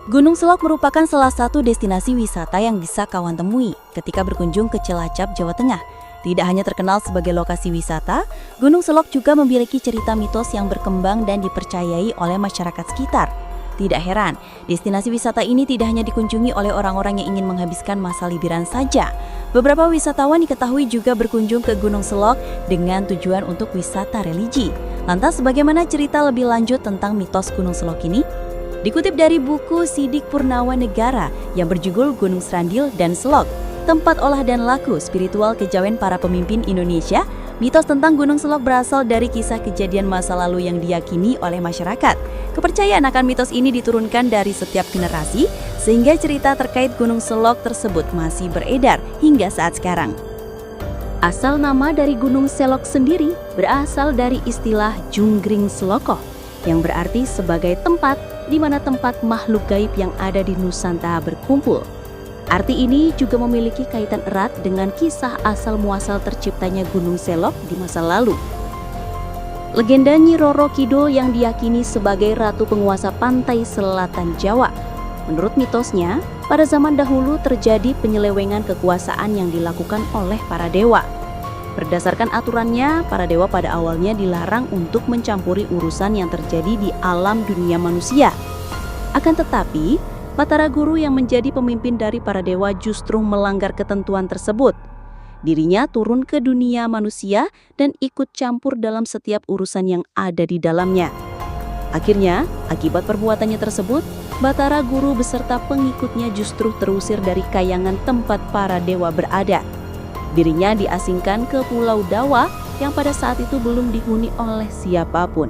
Gunung Selok merupakan salah satu destinasi wisata yang bisa kawan temui ketika berkunjung ke Cilacap, Jawa Tengah. Tidak hanya terkenal sebagai lokasi wisata, Gunung Selok juga memiliki cerita mitos yang berkembang dan dipercayai oleh masyarakat sekitar. Tidak heran, destinasi wisata ini tidak hanya dikunjungi oleh orang-orang yang ingin menghabiskan masa liburan saja. Beberapa wisatawan diketahui juga berkunjung ke Gunung Selok dengan tujuan untuk wisata religi. Lantas bagaimana cerita lebih lanjut tentang mitos Gunung Selok ini? Dikutip dari buku Sidik Purnawa Negara yang berjudul Gunung Srandil dan Selok, tempat olah dan laku spiritual kejawen para pemimpin Indonesia, mitos tentang Gunung Selok berasal dari kisah kejadian masa lalu yang diyakini oleh masyarakat. Kepercayaan akan mitos ini diturunkan dari setiap generasi, sehingga cerita terkait Gunung Selok tersebut masih beredar hingga saat sekarang. Asal nama dari Gunung Selok sendiri berasal dari istilah Junggring Seloko, yang berarti sebagai tempat di mana tempat makhluk gaib yang ada di Nusantara berkumpul. Arti ini juga memiliki kaitan erat dengan kisah asal-muasal terciptanya Gunung Selok di masa lalu. Legenda Nyi Roro Kidul yang diyakini sebagai ratu penguasa pantai selatan Jawa. Menurut mitosnya, pada zaman dahulu terjadi penyelewengan kekuasaan yang dilakukan oleh para dewa. Berdasarkan aturannya, para dewa pada awalnya dilarang untuk mencampuri urusan yang terjadi di alam dunia manusia. Akan tetapi, Batara Guru yang menjadi pemimpin dari para dewa justru melanggar ketentuan tersebut. Dirinya turun ke dunia manusia dan ikut campur dalam setiap urusan yang ada di dalamnya. Akhirnya, akibat perbuatannya tersebut, Batara Guru beserta pengikutnya justru terusir dari kayangan tempat para dewa berada. Dirinya diasingkan ke Pulau Dawa yang pada saat itu belum dihuni oleh siapapun.